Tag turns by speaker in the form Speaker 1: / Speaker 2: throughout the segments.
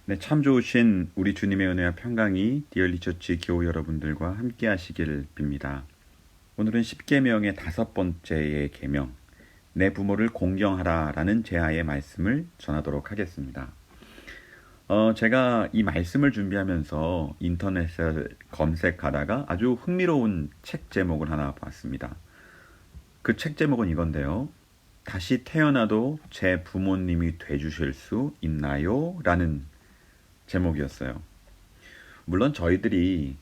Speaker 1: 네, 참 좋으신 우리 주님의 은혜와 평강이 디얼리처치 교우 여러분들과 함께 하시길 빕니다. 오늘은 십계명의 다섯 번째의 계명, 내 부모를 공경하라 라는 제하의 말씀을 전하도록 하겠습니다. 제가 이 말씀을 준비하면서 인터넷에 검색하다가 아주 흥미로운 책 제목을 하나 봤습니다. 그 책 제목은 이건데요. 다시 태어나도 제 부모님이 돼주실 수 있나요? 라는 제목이었어요. 물론 저희들이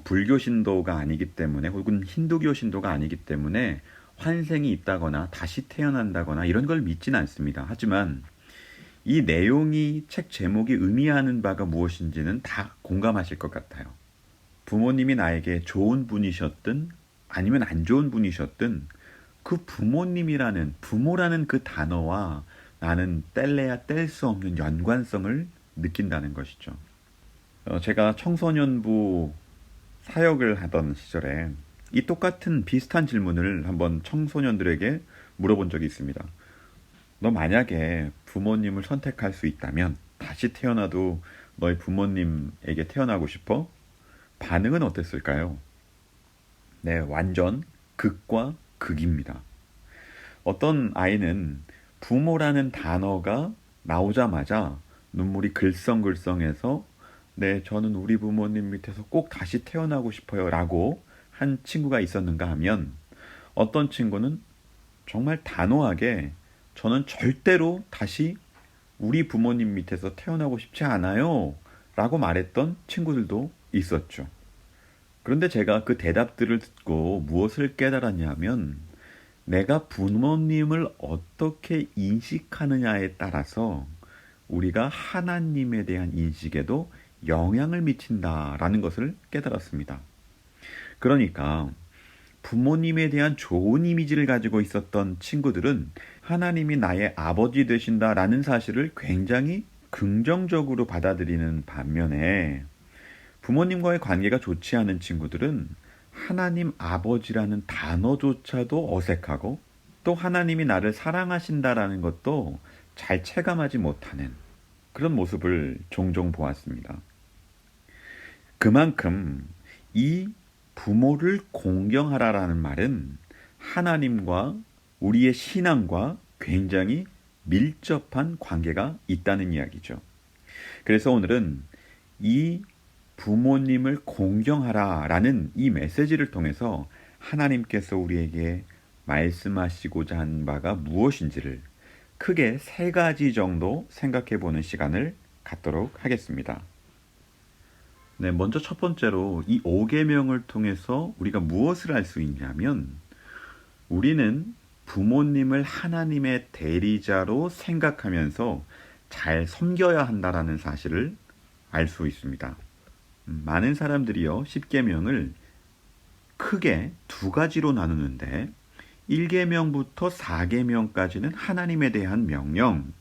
Speaker 1: 불교 신도가 아니기 때문에 혹은 힌두교 신도가 아니기 때문에 환생이 있다거나 다시 태어난다거나 이런 걸 믿지는 않습니다. 하지만 이 내용이 책 제목이 의미하는 바가 무엇인지는 다 공감하실 것 같아요. 부모님이 나에게 좋은 분이셨든 아니면 안 좋은 분이셨든 그 부모라는 그 단어와 나는 뗄래야 뗄 수 없는 연관성을 느낀다는 것이죠. 제가 청소년부 사역을 하던 시절에 이 똑같은 비슷한 질문을 한번 청소년들에게 물어본 적이 있습니다. 너 만약에 부모님을 선택할 수 있다면 다시 태어나도 너희 부모님에게 태어나고 싶어? 반응은 어땠을까요? 네, 완전 극과 극입니다. 어떤 아이는 부모라는 단어가 나오자마자 눈물이 글썽글썽해서 네, 저는 우리 부모님 밑에서 꼭 다시 태어나고 싶어요 라고 한 친구가 있었는가 하면 어떤 친구는 정말 단호하게 저는 절대로 다시 우리 부모님 밑에서 태어나고 싶지 않아요 라고 말했던 친구들도 있었죠. 그런데 제가 그 대답들을 듣고 무엇을 깨달았냐면 내가 부모님을 어떻게 인식하느냐에 따라서 우리가 하나님에 대한 인식에도 영향을 미친다라는 것을 깨달았습니다. 그러니까 부모님에 대한 좋은 이미지를 가지고 있었던 친구들은 하나님이 나의 아버지 되신다라는 사실을 굉장히 긍정적으로 받아들이는 반면에 부모님과의 관계가 좋지 않은 친구들은 하나님 아버지라는 단어조차도 어색하고 또 하나님이 나를 사랑하신다라는 것도 잘 체감하지 못하는 그런 모습을 종종 보았습니다. 그만큼 이 부모를 공경하라라는 말은 하나님과 우리의 신앙과 굉장히 밀접한 관계가 있다는 이야기죠. 그래서 오늘은 이 부모님을 공경하라라는 이 메시지를 통해서 하나님께서 우리에게 말씀하시고자 한 바가 무엇인지를 크게 세 가지 정도 생각해 보는 시간을 갖도록 하겠습니다. 네, 먼저 첫 번째로 이 5계명을 통해서 우리가 무엇을 알 수 있냐면 우리는 부모님을 하나님의 대리자로 생각하면서 잘 섬겨야 한다라는 사실을 알 수 있습니다. 많은 사람들이요, 10계명을 크게 두 가지로 나누는데 1계명부터 4계명까지는 하나님에 대한 명령,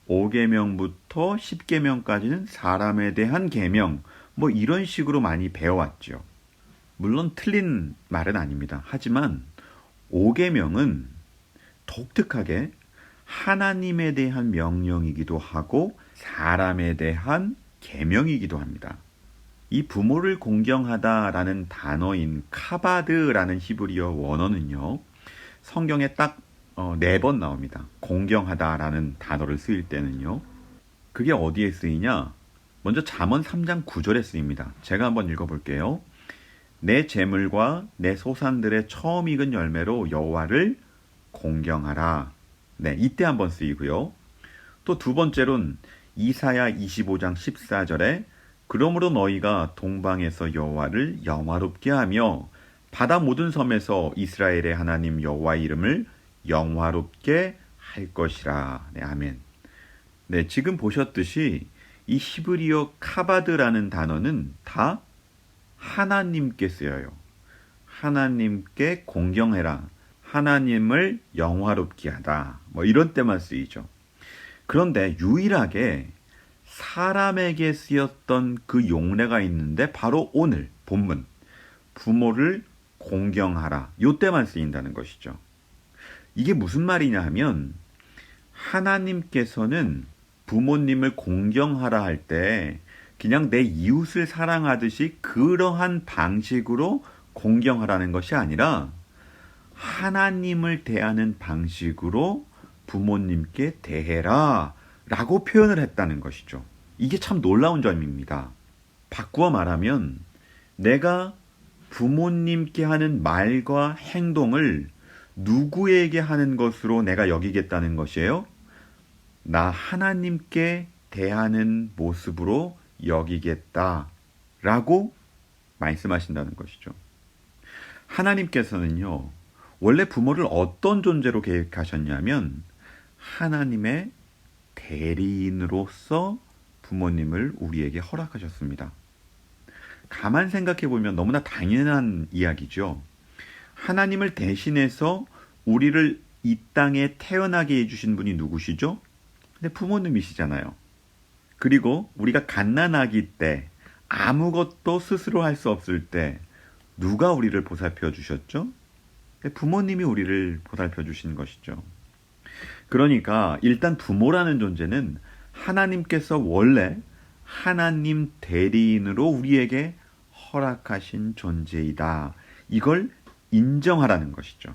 Speaker 1: 5계명부터 10계명까지는 사람에 대한 계명, 뭐 이런 식으로 많이 배워왔죠. 물론 틀린 말은 아닙니다. 하지만 5계명은 독특하게 하나님에 대한 명령이기도 하고 사람에 대한 계명이기도 합니다. 이 부모를 공경하다라는 단어인 카바드라는 히브리어 원어는요, 성경에 딱 4번 나옵니다. 공경하다라는 단어를 쓰일 때는요. 그게 어디에 쓰이냐? 먼저 잠언 3장 9절에 쓰입니다. 제가 한번 읽어볼게요. 내 재물과 내 소산들의 처음 익은 열매로 여호와를 공경하라. 네, 이때 한번 쓰이고요. 또 두 번째로는 이사야 25장 14절에 그러므로 너희가 동방에서 여호와를 영화롭게 하며 바다 모든 섬에서 이스라엘의 하나님 여호와 이름을 영화롭게 할 것이라. 네, 아멘. 네, 지금 보셨듯이 이 히브리어 카바드라는 단어는 다 하나님께 쓰여요. 하나님께 공경해라. 하나님을 영화롭게 하다. 뭐 이런 때만 쓰이죠. 그런데 유일하게 사람에게 쓰였던 그 용례가 있는데 바로 오늘 본문 부모를 공경하라. 요때만 쓰인다는 것이죠. 이게 무슨 말이냐 하면 하나님께서는 부모님을 공경하라 할 때 그냥 내 이웃을 사랑하듯이 그러한 방식으로 공경하라는 것이 아니라 하나님을 대하는 방식으로 부모님께 대해라 라고 표현을 했다는 것이죠. 이게 참 놀라운 점입니다. 바꾸어 말하면 내가 부모님께 하는 말과 행동을 누구에게 하는 것으로 내가 여기겠다는 것이에요? 나 하나님께 대하는 모습으로 여기겠다 라고 말씀하신다는 것이죠. 하나님께서는요, 원래 부모를 어떤 존재로 계획하셨냐면 하나님의 대리인으로서 부모님을 우리에게 허락하셨습니다. 가만 생각해 보면 너무나 당연한 이야기죠. 하나님을 대신해서 우리를 이 땅에 태어나게 해주신 분이 누구시죠? 근데 부모님이시잖아요. 그리고 우리가 갓난아기 때 아무것도 스스로 할 수 없을 때 누가 우리를 보살펴 주셨죠? 부모님이 우리를 보살펴 주신 것이죠. 그러니까 일단 부모라는 존재는 하나님께서 원래 하나님 대리인으로 우리에게 허락하신 존재이다. 이걸 인정하라는 것이죠.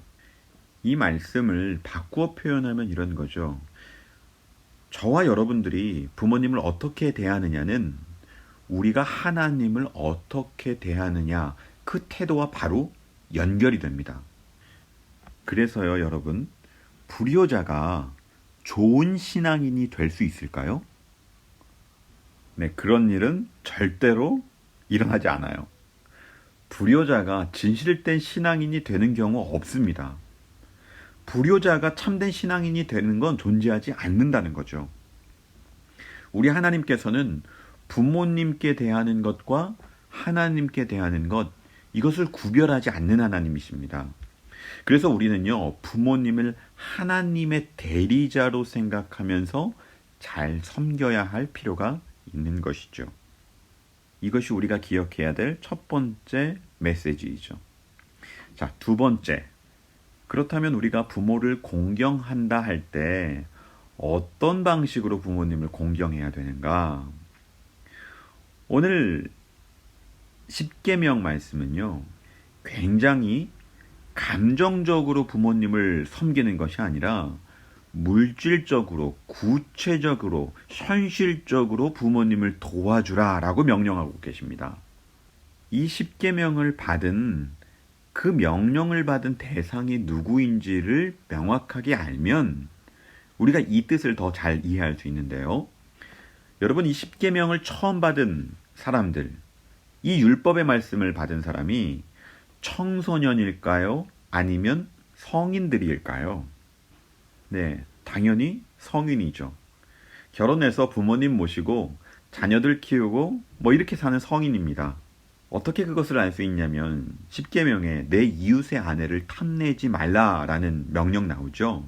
Speaker 1: 이 말씀을 바꾸어 표현하면 이런 거죠. 저와 여러분들이 부모님을 어떻게 대하느냐는 우리가 하나님을 어떻게 대하느냐 그 태도와 바로 연결이 됩니다. 그래서요, 여러분, 불효자가 좋은 신앙인이 될 수 있을까요? 네, 그런 일은 절대로 일어나지 않아요. 불효자가 진실된 신앙인이 되는 경우 없습니다. 불효자가 참된 신앙인이 되는 건 존재하지 않는다는 거죠. 우리 하나님께서는 부모님께 대하는 것과 하나님께 대하는 것, 이것을 구별하지 않는 하나님이십니다. 그래서 우리는요, 부모님을 하나님의 대리자로 생각하면서 잘 섬겨야 할 필요가 있는 것이죠. 이것이 우리가 기억해야 될 첫 번째 메시지이죠. 자, 두 번째. 그렇다면 우리가 부모를 공경한다 할 때 어떤 방식으로 부모님을 공경해야 되는가? 오늘 10계명 말씀은요, 굉장히 감정적으로 부모님을 섬기는 것이 아니라 물질적으로, 구체적으로, 현실적으로 부모님을 도와주라 라고 명령하고 계십니다. 이 10계명을 받은 그 명령을 받은 대상이 누구인지를 명확하게 알면 우리가 이 뜻을 더 잘 이해할 수 있는데요. 여러분, 이 10계명을 처음 받은 사람들, 이 율법의 말씀을 받은 사람이 청소년일까요? 아니면 성인들일까요? 네, 당연히 성인이죠. 결혼해서 부모님 모시고 자녀들 키우고 이렇게 사는 성인입니다. 어떻게 그것을 알 수 있냐면 10계명에 내 이웃의 아내를 탐내지 말라라는 명령 나오죠.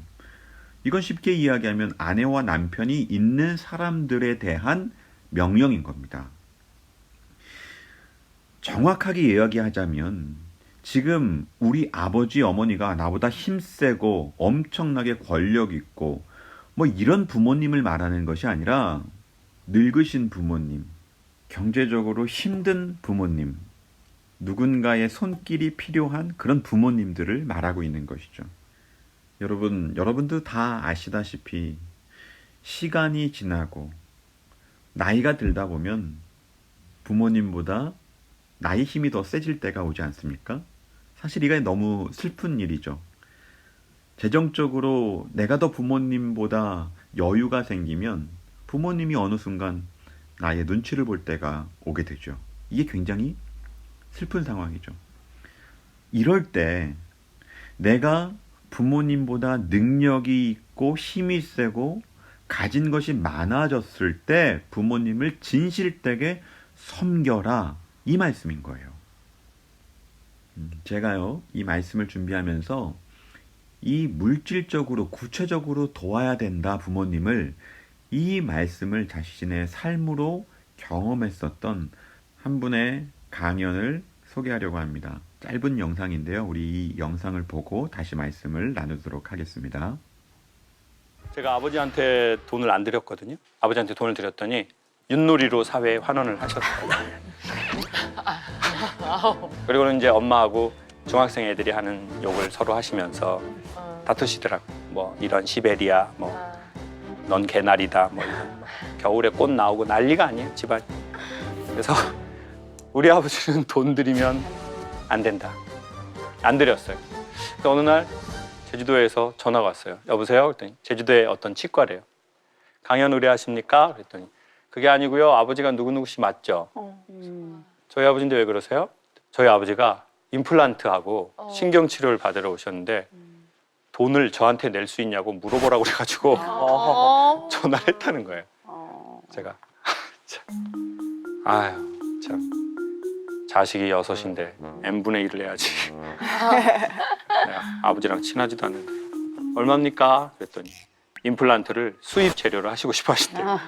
Speaker 1: 이건 쉽게 이야기하면 아내와 남편이 있는 사람들에 대한 명령인 겁니다. 정확하게 이야기하자면 지금 우리 아버지 어머니가 나보다 힘세고 엄청나게 권력 있고 이런 부모님을 말하는 것이 아니라 늙으신 부모님, 경제적으로 힘든 부모님, 누군가의 손길이 필요한 그런 부모님들을 말하고 있는 것이죠. 여러분도 다 아시다시피 시간이 지나고 나이가 들다 보면 부모님보다 나의 힘이 더 세질 때가 오지 않습니까? 사실 이게 너무 슬픈 일이죠. 재정적으로 내가 더 부모님보다 여유가 생기면 부모님이 어느 순간 나의 눈치를 볼 때가 오게 되죠. 이게 굉장히 슬픈 상황이죠. 이럴 때 내가 부모님보다 능력이 있고 힘이 세고 가진 것이 많아졌을 때 부모님을 진실되게 섬겨라, 이 말씀인 거예요. 제가요, 이 말씀을 준비하면서 이 물질적으로 구체적으로 도와야 된다 부모님을, 이 말씀을 자신의 삶으로 경험했었던 한 분의 강연을 소개하려고 합니다. 짧은 영상인데요. 우리 이 영상을 보고 다시 말씀을 나누도록 하겠습니다.
Speaker 2: 제가 아버지한테 돈을 안 드렸거든요. 아버지한테 돈을 드렸더니 윷놀이로 사회에 환원을 하셨어요. 그리고는 이제 엄마하고 중학생 애들이 하는 욕을 서로 하시면서 다투시더라고. 뭐 이런 시베리아, 뭐 넌 개나리다, 뭐 이런 겨울에 꽃 나오고 난리가 아니에요 집안. 그래서 우리 아버지는 돈 들이면 안 된다. 안 드렸어요. 그래서 어느 날 제주도에서 전화가 왔어요. 여보세요? 그랬더니 제주도에 어떤 치과래요. 강연 의뢰하십니까? 그랬더니 그게 아니고요. 아버지가 누구누구 씨 맞죠? 저희 아버지인데 왜 그러세요? 저희 아버지가 임플란트하고 신경치료를 받으러 오셨는데 돈을 저한테 낼 수 있냐고 물어보라고 그래가지고 전화를 했다는 거예요. 제가 참. 아유 참 자식이 6인데 n분의 1을 해야지. 내가 아버지랑 친하지도 않는데 얼마입니까? 그랬더니 임플란트를 수입 재료로 하시고 싶어 하신대요.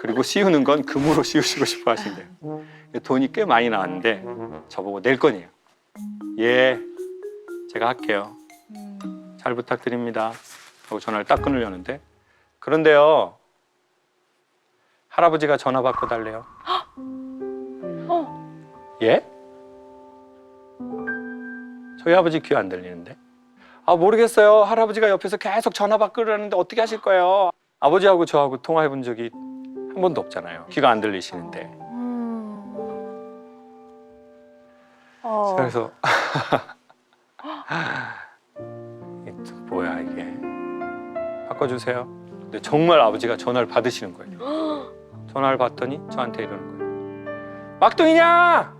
Speaker 2: 그리고 씌우는 건 금으로 씌우시고 싶어 하신대요. 돈이 꽤 많이 나왔는데 저보고 낼 거냐요. 예, 제가 할게요. 잘 부탁드립니다 하고 전화를 딱 끊으려는데 그런데요 할아버지가 전화 받고 달래요. 예? 저희 아버지 귀 안 들리는데? 아 모르겠어요. 할아버지가 옆에서 계속 전화 받고 그러는데 어떻게 하실 거예요? 아버지하고 저하고 통화해 본 적이 한 번도 없잖아요. 귀가 안 들리시는데. 그래서 뭐야 이게 바꿔주세요. 근데 정말 아버지가 전화를 받으시는 거예요. 전화를 받더니 저한테 이러는 거예요. 막둥이냐?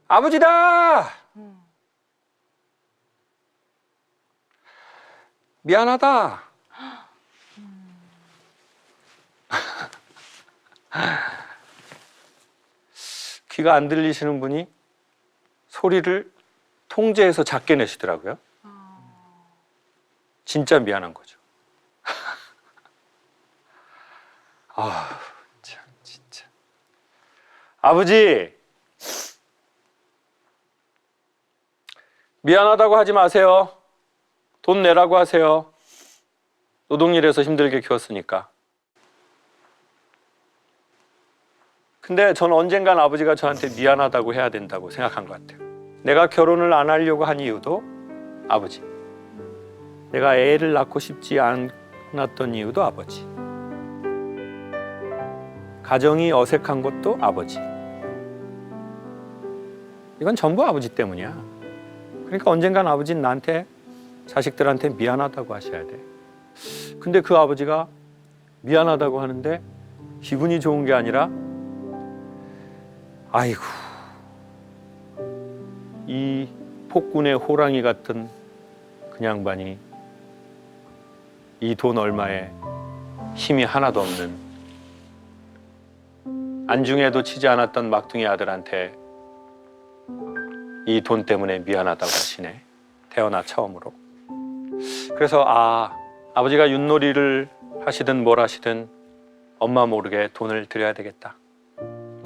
Speaker 2: 아버지다! 미안하다. 귀가 안 들리시는 분이 소리를 통제해서 작게 내시더라고요. 진짜 미안한 거죠. 아, 참 진짜. 아버지, 미안하다고 하지 마세요. 돈 내라고 하세요. 노동일해서 힘들게 키웠으니까. 근데 저는 언젠간 아버지가 저한테 미안하다고 해야 된다고 생각한 것 같아요. 내가 결혼을 안 하려고 한 이유도 아버지. 내가 애를 낳고 싶지 않았던 이유도 아버지. 가정이 어색한 것도 아버지. 이건 전부 아버지 때문이야. 그러니까 언젠간 아버지는 나한테 자식들한테 미안하다고 하셔야 돼. 근데 그 아버지가 미안하다고 하는데 기분이 좋은 게 아니라 아이고 이 폭군의 호랑이 같은 그 양반이 이 돈 얼마에 힘이 하나도 없는 안중에도 치지 않았던 막둥이 아들한테 이 돈 때문에 미안하다고 하시네. 태어나 처음으로. 그래서 아버지가 윷놀이를 하시든 뭘 하시든 엄마 모르게 돈을 드려야 되겠다.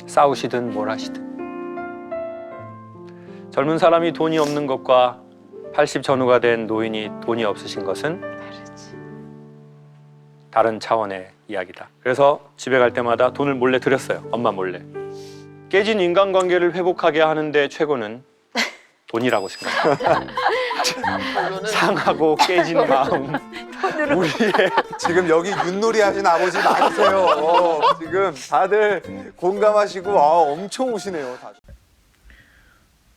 Speaker 2: 싸우시든 뭘 하시든. 젊은 사람이 돈이 없는 것과 80 전후가 된 노인이 돈이 없으신 것은 다른 차원의 이야기다. 그래서 집에 갈 때마다 돈을 몰래 드렸어요. 엄마 몰래. 깨진 인간관계를 회복하게 하는데 최고는 돈이라고 생각합니다. 상하고 깨진 마음. 우리의
Speaker 3: 지금 여기 윷놀이 하신 아버지 많으세요. 지금 다들 공감하시고 엄청 우시네요. 다들.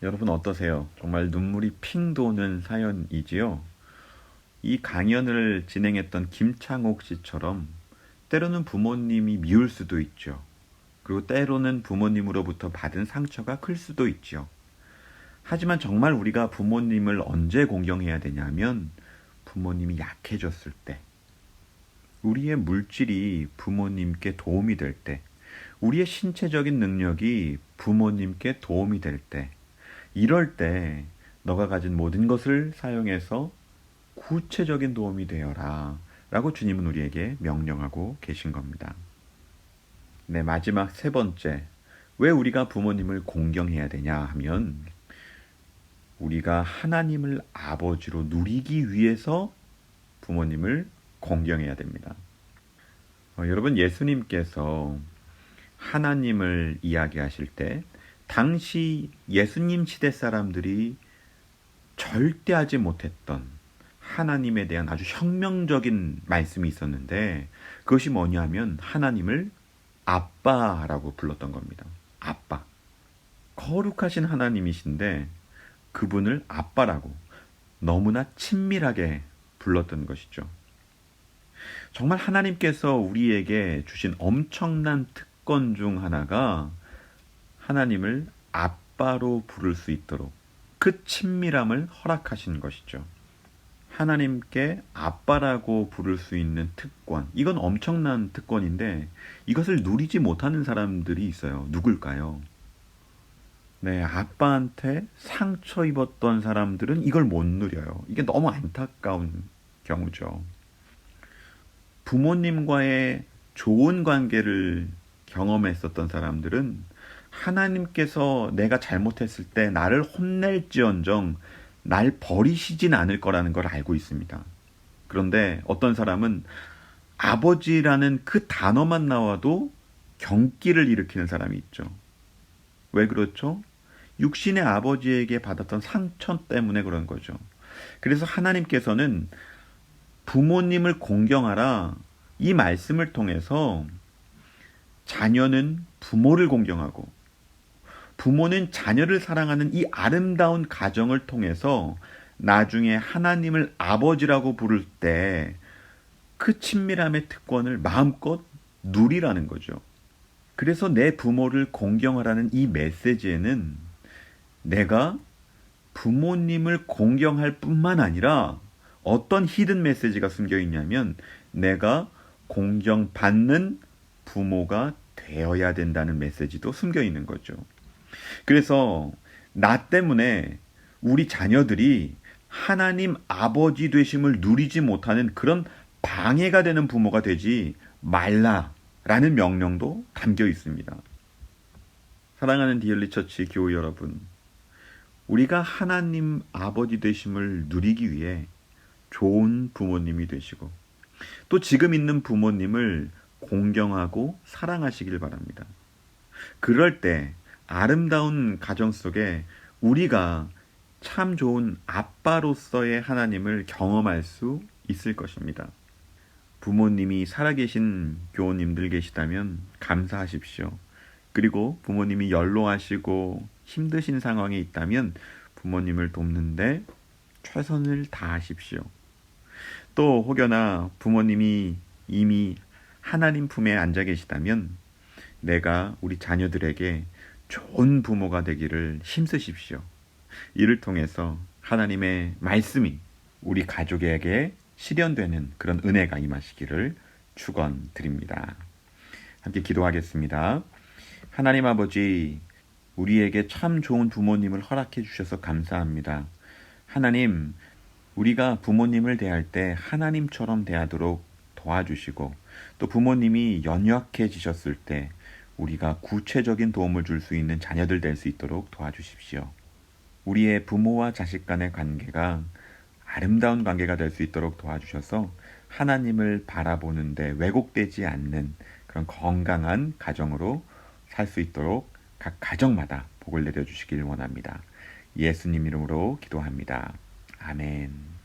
Speaker 1: 여러분 어떠세요? 정말 눈물이 핑 도는 사연이지요. 이 강연을 진행했던 김창옥 씨처럼 때로는 부모님이 미울 수도 있죠. 그리고 때로는 부모님으로부터 받은 상처가 클 수도 있죠. 하지만 정말 우리가 부모님을 언제 공경해야 되냐면 부모님이 약해졌을 때, 우리의 물질이 부모님께 도움이 될 때, 우리의 신체적인 능력이 부모님께 도움이 될 때, 이럴 때 너가 가진 모든 것을 사용해서 구체적인 도움이 되어라 라고 주님은 우리에게 명령하고 계신 겁니다. 네, 마지막 3번째, 왜 우리가 부모님을 공경해야 되냐 하면 우리가 하나님을 아버지로 누리기 위해서 부모님을 공경해야 됩니다. 여러분, 예수님께서 하나님을 이야기하실 때 당시 예수님 시대 사람들이 절대 하지 못했던 하나님에 대한 아주 혁명적인 말씀이 있었는데, 그것이 뭐냐면 하나님을 아빠라고 불렀던 겁니다. 아빠. 거룩하신 하나님이신데 그분을 아빠라고 너무나 친밀하게 불렀던 것이죠. 정말 하나님께서 우리에게 주신 엄청난 특권 중 하나가 하나님을 아빠로 부를 수 있도록 그 친밀함을 허락하신 것이죠. 하나님께 아빠라고 부를 수 있는 특권, 이건 엄청난 특권인데 이것을 누리지 못하는 사람들이 있어요. 누굴까요? 네, 아빠한테 상처 입었던 사람들은 이걸 못 누려요. 이게 너무 안타까운 경우죠. 부모님과의 좋은 관계를 경험했었던 사람들은 하나님께서 내가 잘못했을 때 나를 혼낼지언정 날 버리시진 않을 거라는 걸 알고 있습니다. 그런데 어떤 사람은 아버지라는 그 단어만 나와도 경기를 일으키는 사람이 있죠. 왜 그렇죠? 육신의 아버지에게 받았던 상처 때문에 그런 거죠. 그래서 하나님께서는 부모님을 공경하라, 이 말씀을 통해서 자녀는 부모를 공경하고 부모는 자녀를 사랑하는 이 아름다운 가정을 통해서 나중에 하나님을 아버지라고 부를 때 그 친밀함의 특권을 마음껏 누리라는 거죠. 그래서 내 부모를 공경하라는 이 메시지에는 내가 부모님을 공경할 뿐만 아니라 어떤 히든 메시지가 숨겨 있냐면 내가 공경받는 부모가 되어야 된다는 메시지도 숨겨 있는 거죠. 그래서 나 때문에 우리 자녀들이 하나님 아버지 되심을 누리지 못하는 그런 방해가 되는 부모가 되지 말라라는 명령도 담겨 있습니다. 사랑하는 디얼리 처치 교우 여러분, 우리가 하나님 아버지 되심을 누리기 위해 좋은 부모님이 되시고 또 지금 있는 부모님을 공경하고 사랑하시길 바랍니다. 그럴 때 아름다운 가정 속에 우리가 참 좋은 아빠로서의 하나님을 경험할 수 있을 것입니다. 부모님이 살아계신 교우님들 계시다면 감사하십시오. 그리고 부모님이 연로하시고 힘드신 상황에 있다면 부모님을 돕는데 최선을 다하십시오. 또 혹여나 부모님이 이미 하나님 품에 앉아 계시다면 내가 우리 자녀들에게 좋은 부모가 되기를 힘쓰십시오. 이를 통해서 하나님의 말씀이 우리 가족에게 실현되는 그런 은혜가 임하시기를 축원드립니다. 함께 기도하겠습니다. 하나님 아버지, 우리에게 참 좋은 부모님을 허락해 주셔서 감사합니다. 하나님, 우리가 부모님을 대할 때 하나님처럼 대하도록 도와주시고 또 부모님이 연약해지셨을 때 우리가 구체적인 도움을 줄 수 있는 자녀들 될 수 있도록 도와주십시오. 우리의 부모와 자식 간의 관계가 아름다운 관계가 될 수 있도록 도와주셔서 하나님을 바라보는데 왜곡되지 않는 그런 건강한 가정으로 살 수 있도록 각 가정마다 복을 내려주시길 원합니다. 예수님 이름으로 기도합니다. 아멘.